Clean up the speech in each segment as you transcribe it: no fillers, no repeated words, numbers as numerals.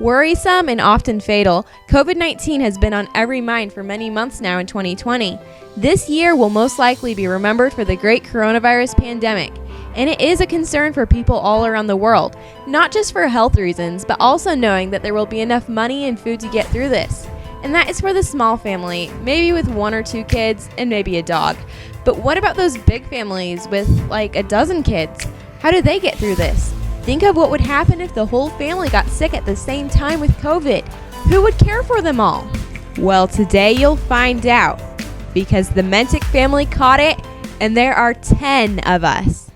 Worrisome and often fatal, COVID-19 has been on every mind for many months now in 2020. This year will most likely be remembered for the great coronavirus pandemic, and it is a concern for people all around the world, not just for health reasons, but also knowing that there will be enough money and food to get through this. And that is for the small family, maybe with 1 or 2 kids and maybe a dog. But what about those big families with like a dozen kids? How do they get through this? Think of what would happen if the whole family got sick at the same time with COVID. Who would care for them all? Well, today you'll find out, because the Mentink family caught it, and there are 10 of us.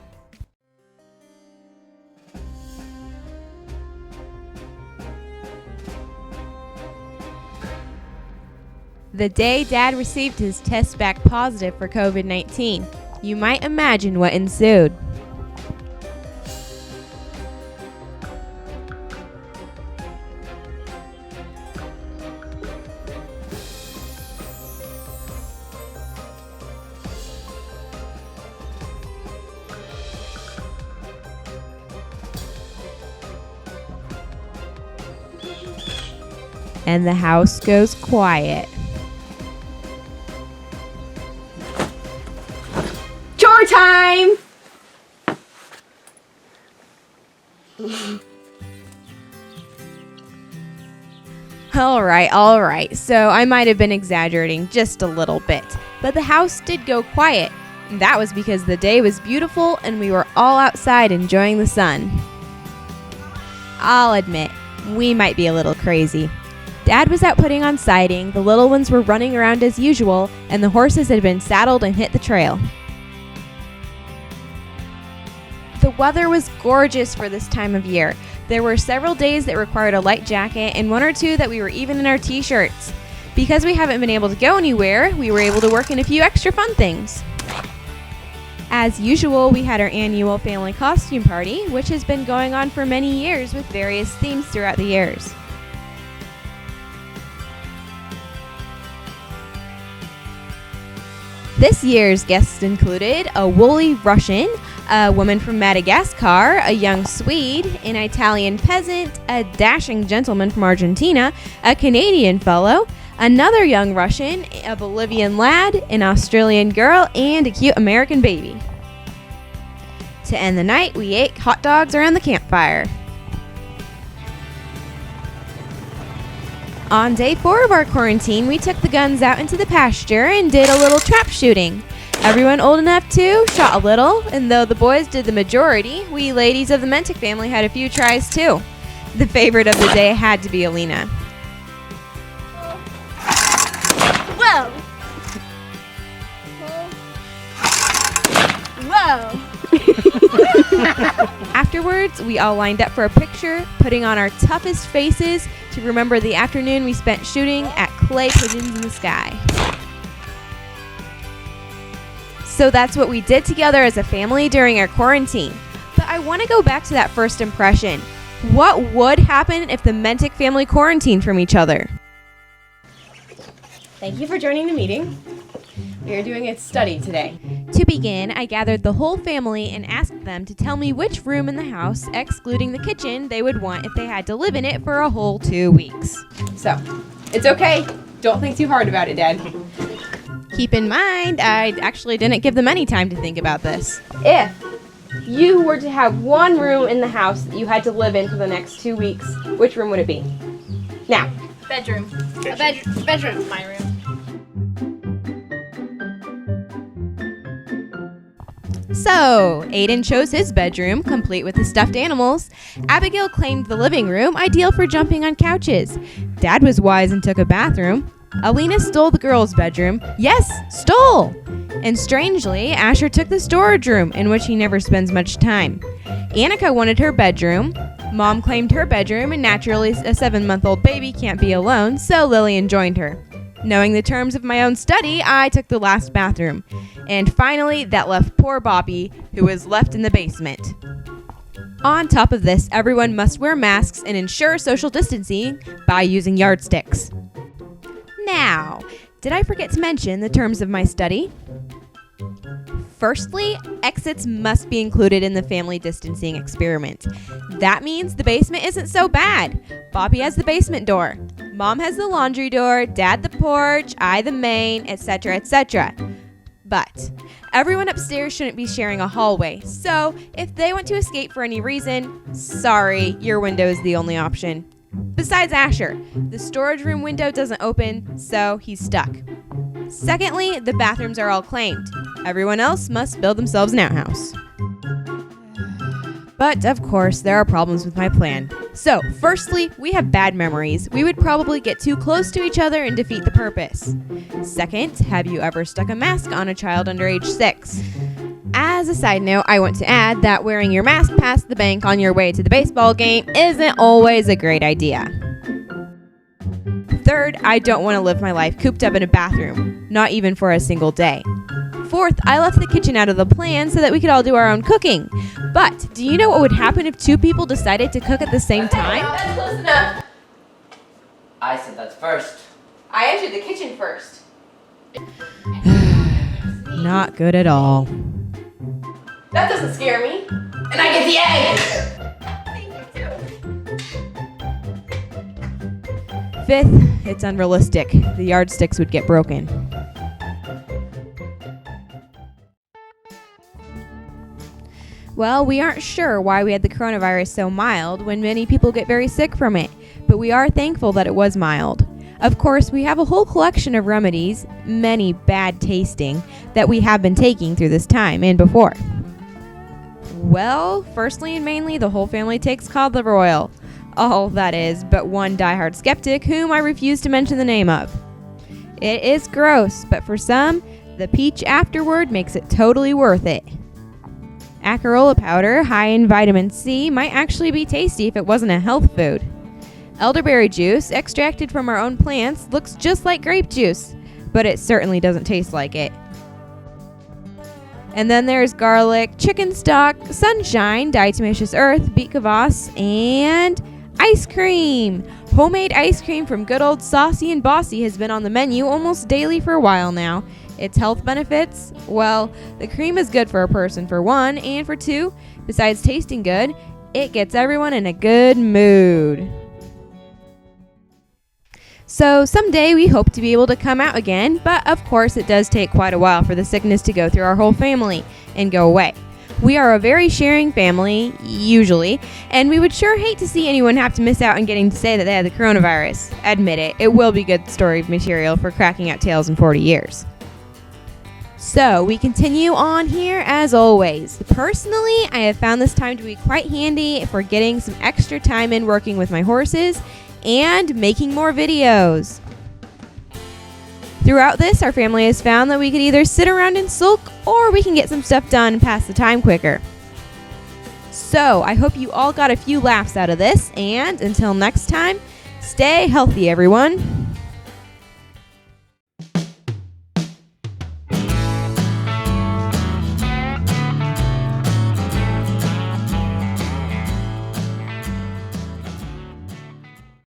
The day Dad received his test back positive for COVID-19, you might imagine what ensued. And the house goes quiet. Chore time! All right. So I might have been exaggerating just a little bit, but the house did go quiet. And that was because the day was beautiful and we were all outside enjoying the sun. I'll admit, we might be a little crazy. Dad was out putting on siding, the little ones were running around as usual, and the horses had been saddled and hit the trail. The weather was gorgeous for this time of year. There were several days that required a light jacket and 1 or 2 that we were even in our t-shirts. Because we haven't been able to go anywhere, we were able to work in a few extra fun things. As usual, we had our annual family costume party, which has been going on for many years with various themes throughout the years. This year's guests included a woolly Russian, a woman from Madagascar, a young Swede, an Italian peasant, a dashing gentleman from Argentina, a Canadian fellow, another young Russian, a Bolivian lad, an Australian girl, and a cute American baby. To end the night, we ate hot dogs around the campfire. On day 4 of our quarantine, we took the guns out into the pasture and did a little trap shooting. Everyone old enough to shot a little, and though the boys did the majority, we ladies of the Mentink family had a few tries too. The favorite of the day had to be Alina. Whoa! Whoa! Afterwards, we all lined up for a picture, putting on our toughest faces to remember the afternoon we spent shooting at clay pigeons in the sky. So that's what we did together as a family during our quarantine. But I want to go back to that first impression. What would happen if the Mentink family quarantined from each other? Thank you for joining the meeting. We are doing a study today. To begin, I gathered the whole family and asked them to tell me which room in the house, excluding the kitchen, they would want if they had to live in it for a whole 2 weeks. So, it's okay. Don't think too hard about it, Dad. Keep in mind, I actually didn't give them any time to think about this. If you were to have one room in the house that you had to live in for the next 2 weeks, which room would it be? Now. Bedroom. Bedroom's my room. So, Aiden chose his bedroom, complete with the stuffed animals. Abigail claimed the living room, ideal for jumping on couches. Dad was wise and took a bathroom. Alina stole the girls' bedroom. Yes, stole! And strangely, Asher took the storage room, in which he never spends much time. Annika wanted her bedroom. Mom claimed her bedroom, and naturally, a 7-month-old baby can't be alone, so Lillian joined her. Knowing the terms of my own study, I took the last bathroom. And finally, that left poor Bobby, who was left in the basement. On top of this, everyone must wear masks and ensure social distancing by using yardsticks. Now, did I forget to mention the terms of my study? Firstly, exits must be included in the family distancing experiment. That means the basement isn't so bad. Bobby has the basement door. Mom has the laundry door, Dad the porch, I the main, etc., etc. But everyone upstairs shouldn't be sharing a hallway, so if they want to escape for any reason, sorry, your window is the only option. Besides Asher, the storage room window doesn't open, so he's stuck. Secondly, the bathrooms are all claimed. Everyone else must build themselves an outhouse. But, of course, there are problems with my plan. So, firstly, we have bad memories. We would probably get too close to each other and defeat the purpose. Second, have you ever stuck a mask on a child under age 6? As a side note, I want to add that wearing your mask past the bank on your way to the baseball game isn't always a great idea. Third, I don't want to live my life cooped up in a bathroom, not even for a single day. Fourth, I left the kitchen out of the plan so that we could all do our own cooking. But do you know what would happen if 2 people decided to cook at the same time? That's close enough. I said that's first. I entered the kitchen first. Not good at all. That doesn't scare me. And I get the egg! Thank you, too. Fifth, it's unrealistic. The yardsticks would get broken. Well, we aren't sure why we had the coronavirus so mild when many people get very sick from it, but we are thankful that it was mild. Of course, we have a whole collection of remedies, many bad tasting, that we have been taking through this time and before. Well, firstly and mainly, the whole family takes cod liver oil. All that is, but one diehard skeptic whom I refuse to mention the name of. It is gross, but for some, the peach afterward makes it totally worth it. Acerola powder, high in vitamin C, might actually be tasty if it wasn't a health food. Elderberry juice, extracted from our own plants, looks just like grape juice, but it certainly doesn't taste like it. And then there's garlic, chicken stock, sunshine, diatomaceous earth, beet kvass, and ice cream. Homemade ice cream from good old Saucy and Bossy has been on the menu almost daily for a while now. Its health benefits? Well, the cream is good for a person for 1, and for 2, besides tasting good, it gets everyone in a good mood. So someday we hope to be able to come out again, but of course it does take quite a while for the sickness to go through our whole family and go away. We are a very sharing family, usually, and we would sure hate to see anyone have to miss out on getting to say that they had the coronavirus. Admit it, it will be good story material for cracking out tales in 40 years. So, we continue on here as always. Personally, I have found this time to be quite handy for getting some extra time in working with my horses and making more videos. Throughout this, our family has found that we could either sit around and sulk, or we can get some stuff done and pass the time quicker. So, I hope you all got a few laughs out of this, and until next time, stay healthy, everyone.